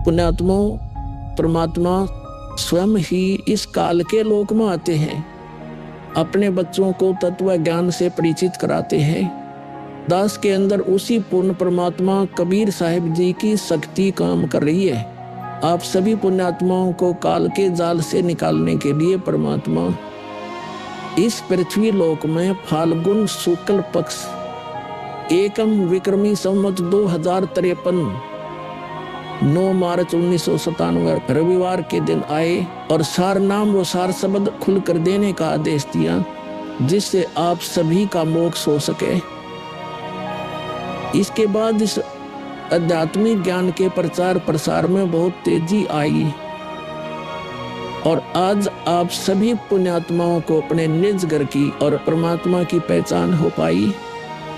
पुण्यात्माओं, परमात्मा स्वयं ही इस काल के लोक में आते हैं, अपने बच्चों को तत्व ज्ञान से परिचित कराते हैं। दास के अंदर उसी पूर्ण परमात्मा कबीर साहिब जी की शक्ति काम कर रही है। आप सभी पुण्यात्माओं को काल के जाल से निकालने के लिए परमात्मा इस पृथ्वी लोक में फाल्गुन शुक्ल पक्ष एकम विक्रमी संवत 2053 9 मार्च 1997 रविवार के दिन आए और सार नाम व सार शब्द खुल कर देने का आदेश दिया, जिससे आप सभी का मोक्ष हो सके। इसके बाद इस आध्यात्मिक ज्ञान के प्रचार प्रसार में बहुत तेजी आई और आज आप सभी पुण्यात्माओं को अपने निज घर की और परमात्मा की पहचान हो पाई।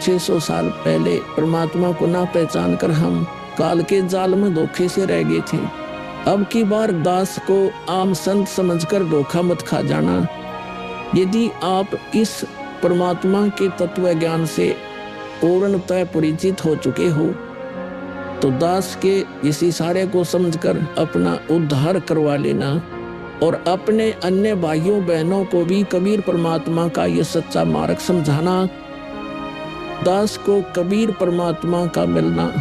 600 साल पहले परमात्मा को ना पहचान कर हम काल के जाल में धोखे से रह गए थे। अब की बार दास को आम संत समझकर धोखा मत खा जाना। यदि आप इस परमात्मा के तत्व ज्ञान से पूर्णतः परिचित हो चुके हो तो दास के इस इशारे को समझकर अपना उद्धार करवा लेना और अपने अन्य भाइयों बहनों को भी कबीर परमात्मा का यह सच्चा मार्ग समझाना। दास को कबीर परमात्मा का मिलना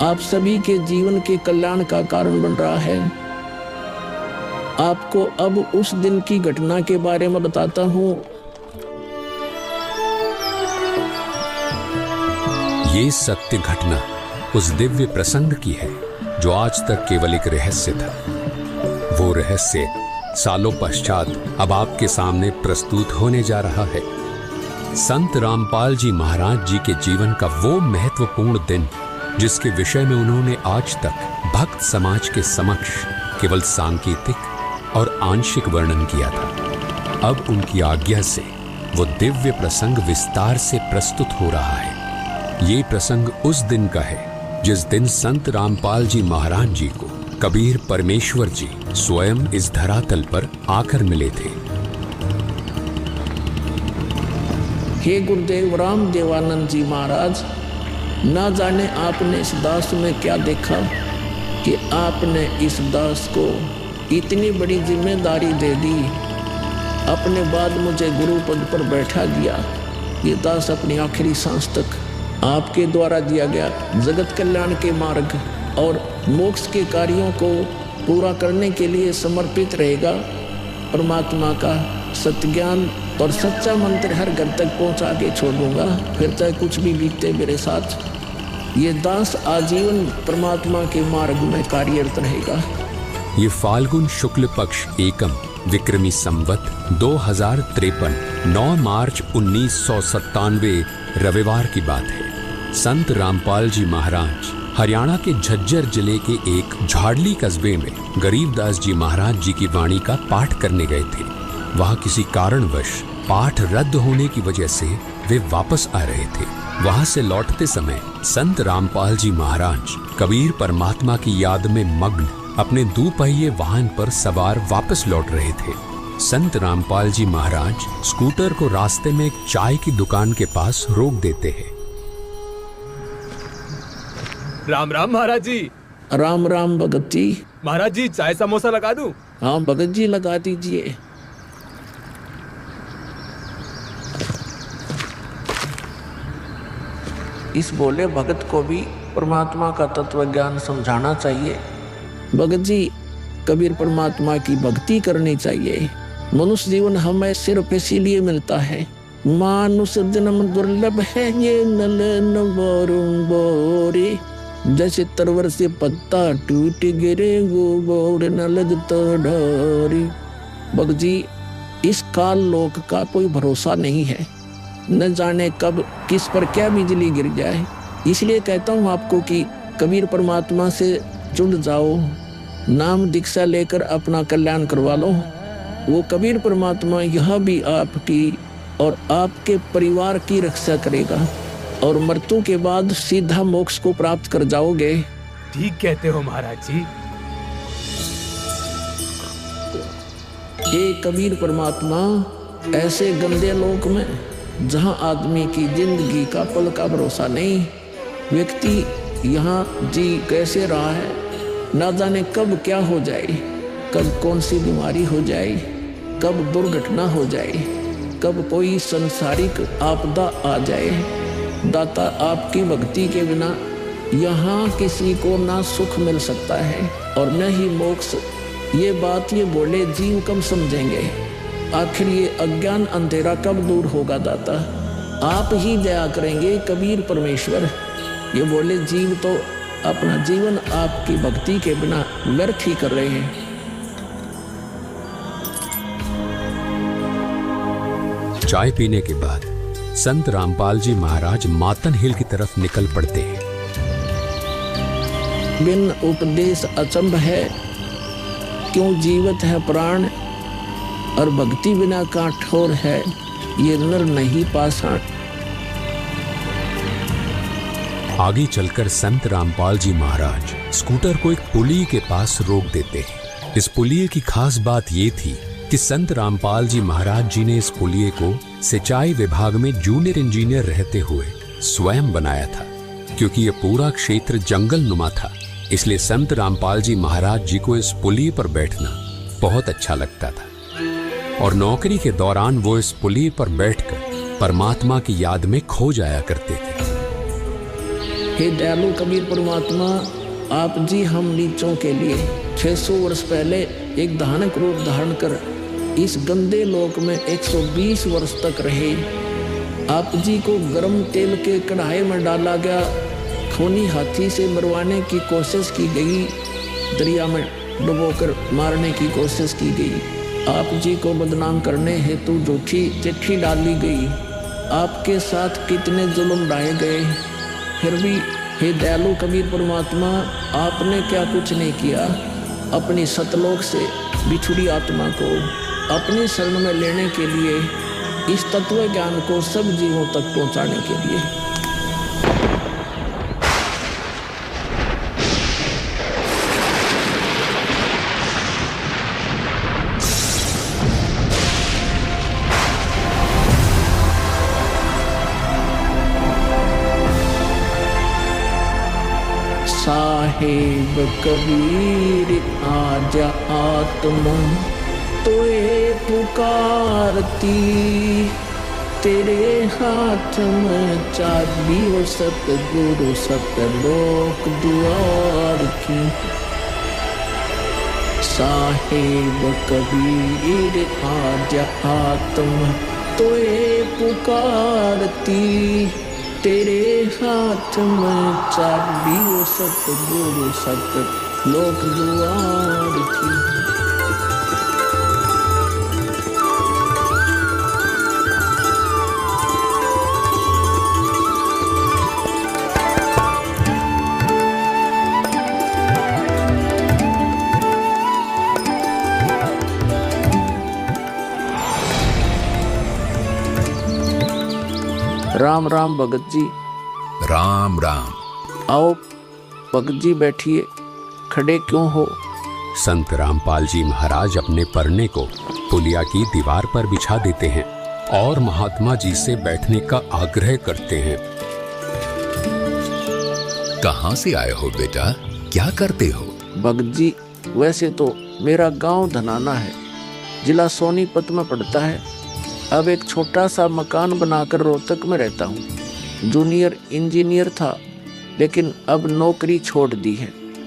आप सभी के जीवन के कल्याण का कारण बन रहा है। आपको अब उस दिन की घटना के बारे में बताता हूँ। ये सत्य घटना उस दिव्य प्रसंग की है जो आज तक केवल एक रहस्य था। वो रहस्य सालों पश्चात अब आपके सामने प्रस्तुत होने जा रहा है। संत रामपाल जी महाराज जी के जीवन का वो महत्वपूर्ण दिन जिसके विषय में उन्होंने आज तक भक्त समाज के समक्ष केवल सांकेतिक और आंशिक वर्णन किया था, अब उनकी आज्ञा से वो दिव्य प्रसंग विस्तार से प्रस्तुत हो रहा है। ये प्रसंग उस दिन का है जिस दिन संत रामपाल जी महाराज जी को कबीर परमेश्वर जी स्वयं इस धरातल पर आकर मिले थे। हे गुरुदेव राम देवानंद जी महाराज, ना जाने आपने इस दास में क्या देखा कि आपने इस दास को इतनी बड़ी जिम्मेदारी दे दी। अपने बाद मुझे गुरु पद पर बैठा दिया। ये दास अपनी आखिरी सांस तक आपके द्वारा दिया गया जगत कल्याण के मार्ग और मोक्ष के कार्यों को पूरा करने के लिए समर्पित रहेगा। परमात्मा का सत्य ज्ञान और सच्चा मंत्र हर घर तक पहुंचा के छोड़ दूंगा, फिर चाहे कुछ भी बीते मेरे साथ। ये दास आजीवन परमात्मा के मार्ग में कार्यरत रहेगा। ये फाल्गुन शुक्ल पक्ष एकम विक्रमी संवत 2053 9 मार्च 1997 रविवार की बात है। संत रामपाल जी महाराज हरियाणा के झज्जर जिले के एक झाड़ली कस्बे में गरीबदास जी महाराज जी की वाणी का पाठ करने गए थे। वहां किसी कारणवश पाठ रद्द होने की वजह से वे वापस आ रहे थे। वहां से लौटते समय संत रामपाल जी महाराज कबीर परमात्मा की याद में मग्न अपने दुपहिए वाहन पर सवार वापस लौट रहे थे। संत रामपाल जी महाराज स्कूटर को रास्ते में एक चाय की दुकान के पास रोक देते हैं। राम राम महाराज जी। राम राम भगत जी। महाराज जी चाय समोसा लगा दूं? हाँ भगत जी लगा दीजिए। इस बोले भगत को भी परमात्मा का तत्व ज्ञान समझाना चाहिए। भगत जी, कबीर परमात्मा की भक्ति करनी चाहिए। मनुष्य जीवन हमें सिर्फ इसीलिए मिलता है। मानुष जन्म दुर्लभ है ये नलन बोरे, जैसे तरवर से पत्ता टूट गिरे वो बोर न लगता डोरी। भगत जी, इस काल लोक का कोई भरोसा नहीं है, न जाने कब किस पर क्या बिजली गिर जाए। इसलिए कहता हूँ आपको कि कबीर परमात्मा से जुड़ जाओ, नाम दीक्षा लेकर अपना कल्याण करवा लो। वो कबीर परमात्मा यह भी आपकी और आपके परिवार की रक्षा करेगा और मृत्यु के बाद सीधा मोक्ष को प्राप्त कर जाओगे। ठीक कहते हो महाराज जी। ये कबीर परमात्मा ऐसे गंदे लोक में जहां आदमी की जिंदगी का पल का भरोसा नहीं, व्यक्ति यहाँ जी कैसे रहा है, ना जाने कब क्या हो जाए, कब कौन सी बीमारी हो जाए, कब दुर्घटना हो जाए, कब कोई संसारिक आपदा आ जाए। दाता, आपकी भक्ति के बिना यहाँ किसी को ना सुख मिल सकता है और न ही मोक्ष। ये बात ये बोले जीव कब समझेंगे? आखिर ये अज्ञान अंधेरा कब दूर होगा दाता? आप ही दया करेंगे कबीर परमेश्वर। ये बोले जीव तो अपना जीवन आपकी भक्ति के बिना व्यर्थ ही कर रहे हैं। चाय पीने के बाद संत रामपाल जी महाराज मातन हिल की तरफ निकल पड़ते हैं। बिन उपदेश अचंभ है, क्यों जीवत है प्राण, और भक्ति बिना काठोर है, ये नर नहीं पाषाण। आगे चलकर संत रामपाल जी महाराज स्कूटर को एक पुलिये के पास रोक देते हैं। इस पुलिये की खास बात ये थी कि संत रामपाल जी महाराज जी ने इस पुलिये को सिंचाई विभाग में जूनियर इंजीनियर रहते हुए स्वयं बनाया था। क्योंकि ये पूरा क्षेत्र जंगल नुमा था, इसलिए संत रामपाल जी महाराज जी को इस पुलिये पर बैठना बहुत अच्छा लगता था और नौकरी के दौरान वो इस पुलिये पर बैठकर परमात्मा की याद में खो जाया करते थे। हे दयालु कबीर परमात्मा, आप जी हम नीचों के लिए 600 वर्ष पहले एक धानक रूप धारण कर इस गंदे लोक में 120 वर्ष तक रहे। आप जी को गर्म तेल के कढ़ाई में डाला गया, खूनी हाथी से मरवाने की कोशिश की गई, दरिया में डुबोकर मारने की कोशिश की गई। आप जी को बदनाम करने हेतु झूठी चिट्ठी डाली गई। आपके साथ कितने जुल्म ढाए गए, फिर भी हे दयालु कबीर परमात्मा, आपने क्या कुछ नहीं किया अपनी सतलोक से बिछुड़ी आत्मा को अपनी शरण में लेने के लिए, इस तत्व ज्ञान को सब जीवों तक पहुंचाने के लिए। साहेब कबीर आजा आत्मा तोए पुकारती, तेरे हाथ में चाबी हो सतगुरु सतलोक द्वार की। साहेब कबीर आजा आत्मा तोए पुकारती, तेरे हाथ में चाबी हो सतगुरु सतलोक द्वार की। राम राम भगत जी। राम राम। आओ भगत जी बैठिए, खड़े क्यों हो? संत रामपाल जी महाराज अपने परने को पुलिया की दीवार पर बिछा देते हैं और महात्मा जी से बैठने का आग्रह करते हैं। कहाँ से आए हो बेटा, क्या करते हो? भगत जी, वैसे तो मेरा गांव धनाना है, जिला सोनीपत में पड़ता है। अब एक छोटा सा मकान बनाकर रोहतक में रहता हूँ। जूनियर इंजीनियर था, लेकिन अब नौकरी छोड़ दी है।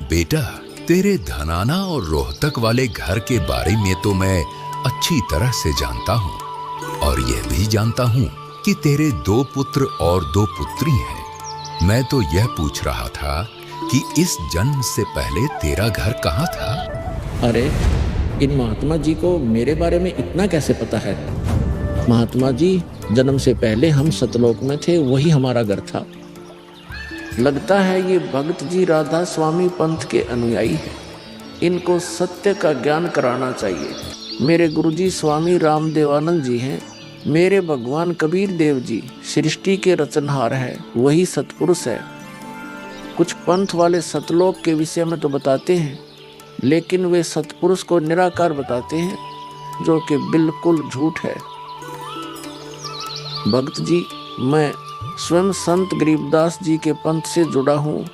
बेटा, तेरे धनाना और रोहतक वाले घर के बारे में तो मैं अच्छी तरह से जानता हूँ और यह भी जानता हूँ कि तेरे 2 पुत्र और 2 पुत्री हैं। मैं तो यह पूछ रहा था कि इस जन्म से पहले तेरा घर कहाँ था? अरे, इन महात्मा जी को मेरे बारे में इतना कैसे पता है? महात्मा जी, जन्म से पहले हम सतलोक में थे, वही हमारा घर था। लगता है ये भगत जी राधा स्वामी पंथ के अनुयायी हैं। इनको सत्य का ज्ञान कराना चाहिए। मेरे गुरुजी स्वामी रामदेवानंद जी हैं। मेरे भगवान कबीर देव जी सृष्टि के रचनहार हैं, वही सतपुरुष है। कुछ पंथ वाले सतलोक के विषय में तो बताते हैं, लेकिन वे सतपुरुष को निराकार बताते हैं, जो कि बिल्कुल झूठ है। भक्त जी, मैं स्वयं संत गरीबदास जी के पंथ से जुड़ा हूँ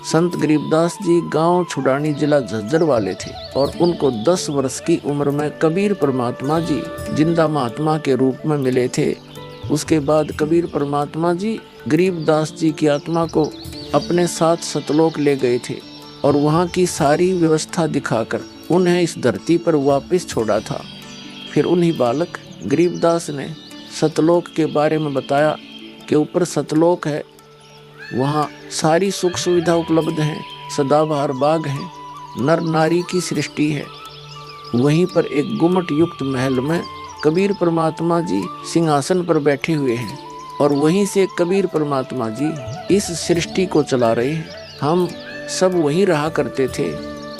संत गरीबदास जी गांव छुड़ानी जिला झज्जर वाले थे और उनको 10 वर्ष की उम्र में कबीर परमात्मा जी जिंदा महात्मा के रूप में मिले थे। उसके बाद कबीर परमात्मा जी गरीबदास जी की आत्मा को अपने साथ सतलोक ले गए थे और वहाँ की सारी व्यवस्था दिखाकर उन्हें इस धरती पर वापस छोड़ा था। फिर उन्हीं बालक गरीबदास ने सतलोक के बारे में बताया कि ऊपर सतलोक है, वहाँ सारी सुख सुविधा उपलब्ध हैं, सदाबहार बाग हैं, नर नारी की सृष्टि है। वहीं पर एक गुम्मट युक्त महल में कबीर परमात्मा जी सिंहासन पर बैठे हुए हैं और वहीं से कबीर परमात्मा जी इस सृष्टि को चला रहे हैं। हम सब वहीं रहा करते थे,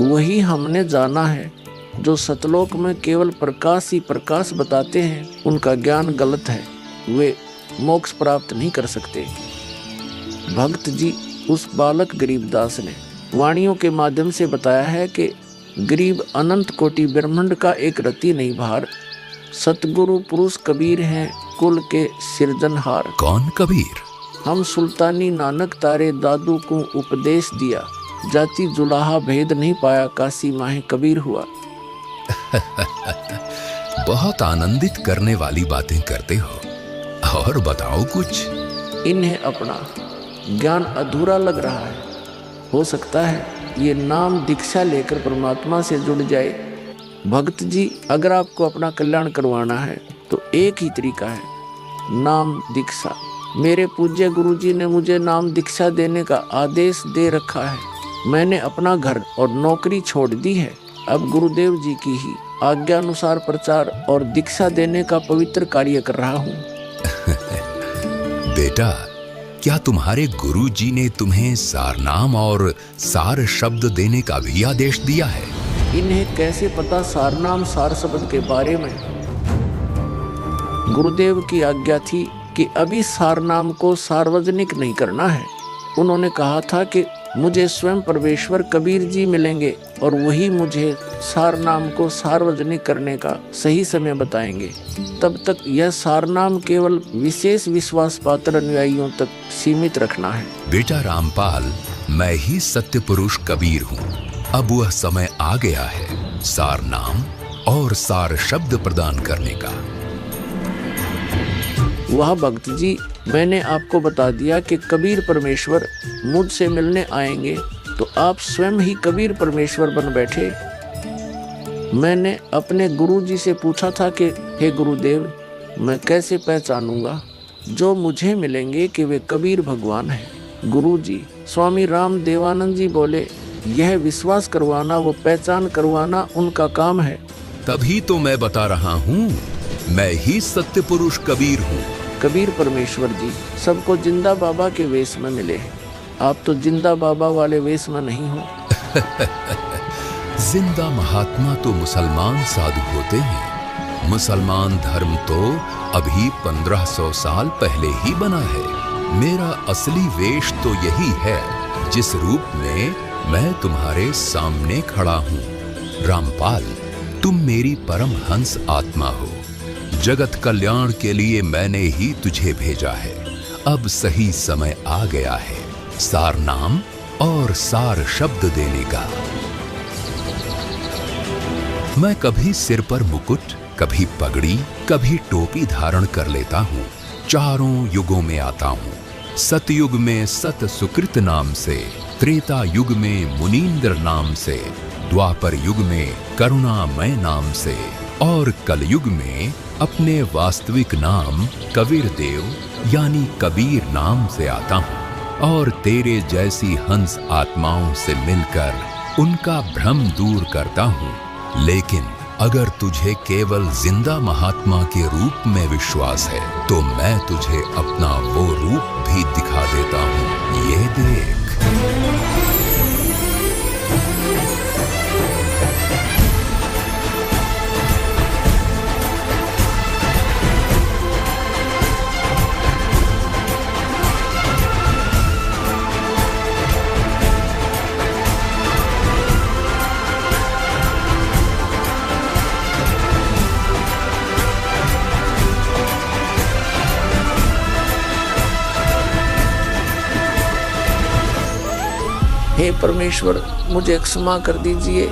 वही हमने जाना है। जो सतलोक में केवल प्रकाश ही प्रकाश बताते हैं उनका ज्ञान गलत है, वे मोक्ष प्राप्त नहीं कर सकते। भक्त जी उस बालक गरीबदास ने वाणियों के माध्यम से बताया है कि गरीब अनंत कोटि ब्रह्मांड का एक रति नहीं भार, सतगुरु पुरुष कबीर हैं कुल के सिरजनहार। कौन कबीर? हम सुल्तानी नानक तारे दादू को उपदेश दिया, जाति जुलाहा भेद नहीं पाया, काशी माहे कबीर हुआ। बहुत आनंदित करने वाली बातें करते हो, और बताओ कुछ। इन्हें अपना ज्ञान अधूरा लग रहा है, हो सकता है ये नाम दीक्षा लेकर परमात्मा से जुड़ जाए। भक्त जी अगर आपको अपना कल्याण करवाना है तो एक ही तरीका है, नाम दीक्षा। मेरे पूज्य गुरु जी ने मुझे नाम दीक्षा देने का आदेश दे रखा है। मैंने अपना घर और नौकरी छोड़ दी है, अब गुरुदेव जी की ही आज्ञा अनुसार प्रचार और दीक्षा देने का पवित्र कार्य कर रहा हूँ। बेटा, क्या तुम्हारे गुरु जी ने तुम्हें सारनाम और सार शब्द देने का भी आदेश दिया है? इन्हें कैसे पता सारनाम सार शब्द के बारे में? गुरुदेव की आज्ञा थी कि अभी सारनाम को सार्वजनिक नहीं करना है। उन्होंने कहा था कि मुझे स्वयं परमेश्वर कबीर जी मिलेंगे और वही मुझे सारनाम को सार्वजनिक करने का सही समय बताएंगे। तब तक यह सारनाम केवल विशेष विश्वास पात्र अनुयायियों तक सीमित रखना है। बेटा रामपाल, मैं ही सत्य पुरुष कबीर हूँ। अब वह समय आ गया है सारनाम और सार शब्द प्रदान करने का। वह भक्त जी, मैंने आपको बता दिया कि कबीर परमेश्वर मुझसे मिलने आएंगे, तो आप स्वयं ही कबीर परमेश्वर बन बैठे। मैंने अपने गुरु जी से पूछा था कि हे गुरुदेव, मैं कैसे पहचानूंगा जो मुझे मिलेंगे कि वे कबीर भगवान हैं? गुरु जी स्वामी राम देवानंद जी बोले, यह विश्वास करवाना, वो पहचान करवाना उनका काम है। तभी तो मैं बता रहा हूँ, मैं ही सत्य पुरुष कबीर हूँ। कबीर परमेश्वर जी सबको जिंदा बाबा के वेश में मिले हैं, आप तो जिंदा बाबा वाले वेश में नहीं हो। जिंदा महात्मा तो मुसलमान साधु होते हैं। मुसलमान धर्म तो अभी 1500 साल पहले ही बना है। मेरा असली वेश तो यही है जिस रूप में मैं तुम्हारे सामने खड़ा हूँ। रामपाल, तुम मेरी परम हंस आत्मा हो। जगत कल्याण के लिए मैंने ही तुझे भेजा है। अब सही समय आ गया है सार नाम और सार शब्द देने का। मैं कभी सिर पर मुकुट, कभी पगड़ी, कभी टोपी धारण कर लेता हूँ। चारों युगों में आता हूँ। सतयुग में सत सुकृत नाम से, त्रेता युग में मुनींद्र नाम से, द्वापर युग में करुणामय नाम से और कलयुग में अपने वास्तविक नाम कबीर देव यानी कबीर नाम से आता हूँ और तेरे जैसी हंस आत्माओं से मिलकर उनका भ्रम दूर करता हूँ। लेकिन अगर तुझे केवल जिंदा महात्मा के रूप में विश्वास है तो मैं तुझे अपना वो रूप भी दिखा देता हूँ। ये देख। हे परमेश्वर, मुझे क्षमा कर दीजिए।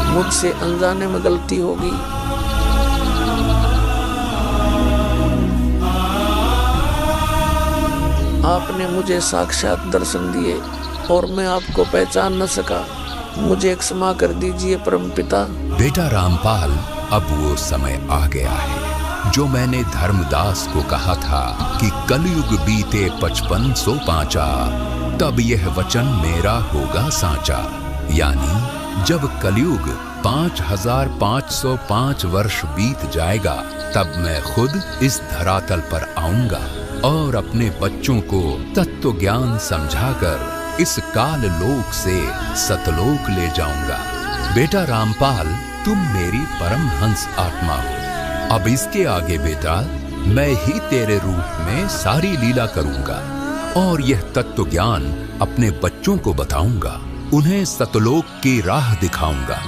मुझसे अनजाने में गलती होगी। आपने मुझे साक्षात दर्शन दिए और मैं आपको पहचान न सका। मुझे क्षमा कर दीजिए परमपिता। बेटा रामपाल, अब वो समय आ गया है जो मैंने धर्मदास को कहा था कि कलयुग बीते 5500 पांचा, तब यह वचन मेरा होगा साचा। यानी जब कलयुग 5505 वर्ष बीत जाएगा, तब मैं खुद इस धरातल पर आऊंगा और अपने बच्चों को तत्व ज्ञान समझाकर इस काल लोक से सतलोक ले जाऊंगा। बेटा रामपाल, तुम मेरी परमहंस आत्मा हो। अब इसके आगे बेटा, मैं ही तेरे रूप में सारी लीला करूंगा और यह तत्व ज्ञान अपने बच्चों को बताऊंगा, उन्हें सतलोक की राह दिखाऊंगा।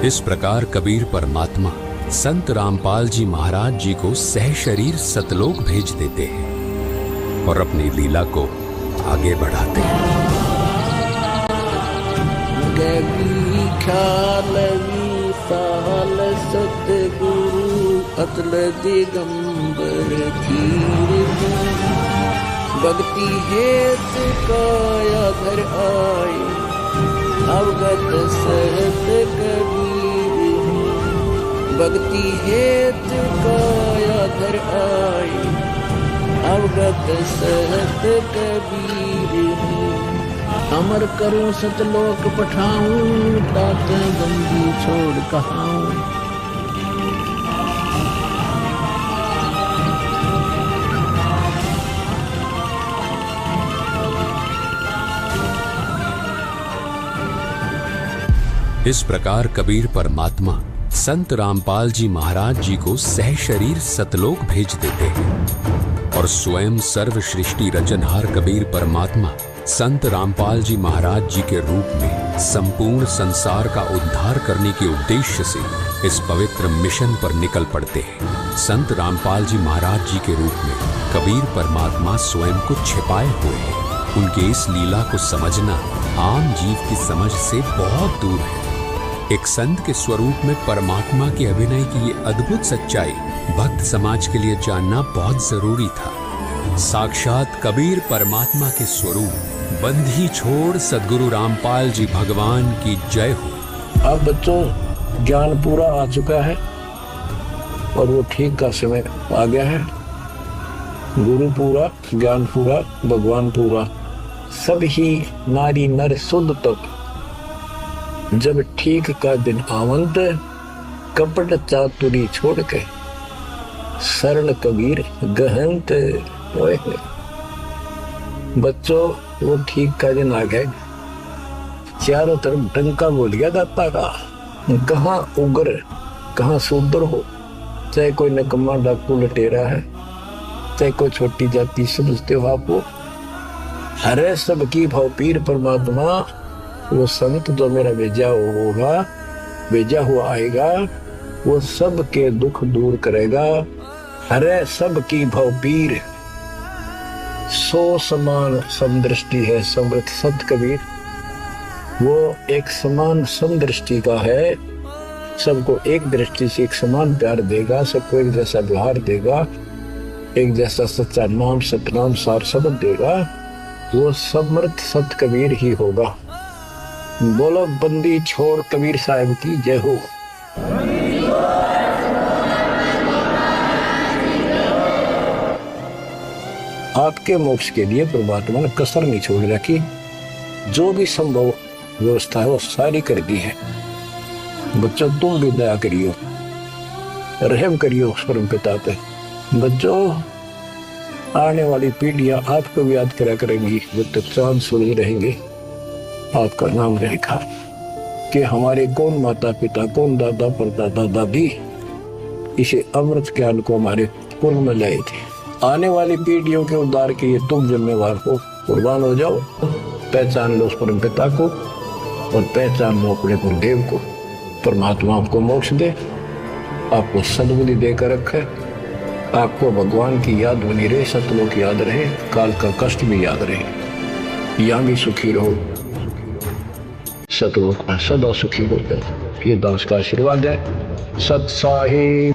इस प्रकार कबीर परमात्मा संत रामपाल जी महाराज जी को सह शरीर सतलोक भेज देते हैं और अपनी लीला को आगे बढ़ाते हैं। गगी ख्यालवी साल सतगुरु अतल दिगंबर धीर भक्ति हेत काया घर आए अवगत सहत कबीर। भक्ति हेत काया घर आए अवगत सहत कबीर। अमर करूं सतलोक पठाऊं तात गंदी छोड़ कहाऊं। इस प्रकार कबीर परमात्मा संत रामपाल जी महाराज जी को सह शरीर सतलोक भेज देते हैं और स्वयं सर्व सृष्टि रचनहार कबीर परमात्मा संत रामपाल जी महाराज जी के रूप में संपूर्ण संसार का उद्धार करने के उद्देश्य से इस पवित्र मिशन पर निकल पड़ते हैं। संत रामपाल जी महाराज जी के रूप में कबीर परमात्मा स्वयं को छिपाए हुए हैं। उनके इस लीला को समझना आम जीव की समझ से बहुत दूर है। एक संत के स्वरूप में परमात्मा के अभिनय की ये अद्भुत सच्चाई भक्त समाज के लिए जानना बहुत जरूरी था। साक्षात कबीर परमात्मा के स्वरूप बंधी छोड़ सद्गुरु रामपाल जी भगवान की जय हो। अब बच्चों, ज्ञान पूरा आ चुका है और वो ठीक का समय आ गया है। गुरु पूरा, ज्ञान पूरा, भगवान पूरा, सब ही नारी नर शुद्ध तक। जब ठीक का दिन आवंत, कपट चातुरी छोड़ के सरल कबीर गहनत। बच्चों, वो ठीक का दिन आ गया। चारों तरफ डंका बोल गया दाता का। कहाँ उग्र, कहाँ शूद्र हो, चाहे कोई नकम्मा डाकू लटेरा है, चाहे कोई छोटी जाति समझते हो आप, वो हरे सबकी भाव पीर परमात्मा। वो संत जो मेरा भेजा होगा, भेजा हुआ आएगा, वो सबके दुख दूर करेगा। हरे सबकी भाव पीर, सो समान समदृष्टि है समृत संत कबीर। वो एक समान समदृष्टि का है, सबको एक दृष्टि से एक समान प्यार देगा, सबको एक जैसा व्यवहार देगा, एक जैसा सच्चा नाम सतनाम सार शब्द देगा। वो समर्थ संत कबीर ही होगा। बोलो बंदी छोड़ कबीर साहब की जय हो। आपके मोक्ष के लिए परमात्मा ने कसर नहीं छोड़ रखी। जो भी संभव व्यवस्था है वो सारी कर दी है। बच्चों, तुम भी दया करियो, रहम करियो उस परम पिता पे। बच्चों, आने वाली पीढ़ियां आपको भी याद करा करेंगी, जब तक चांद सूरज रहेंगे आपका नाम रहेगा कि हमारे कौन माता पिता, कौन दादा परदादा दादी इसे अमृत ज्ञान को हमारे पूर्व में लाए थे। आने वाली पीढ़ियों के उद्धार के लिए तुम जिम्मेवार हो, कुर्बान हो जाओ। पहचान लो उस परम पिता को और पहचान लो अपने गुरुदेव को। परमात्मा आपको मोक्ष दे, आपको सद्बुद्धि देकर रखे, आपको भगवान की याद बनी रहे, सतलोक याद रहे, काल का कष्ट भी याद रहे, यहाँ भी सुखी रहो, सतलोक में सदा सुखी होते। ये दास का आशीर्वाद है। सत साहिब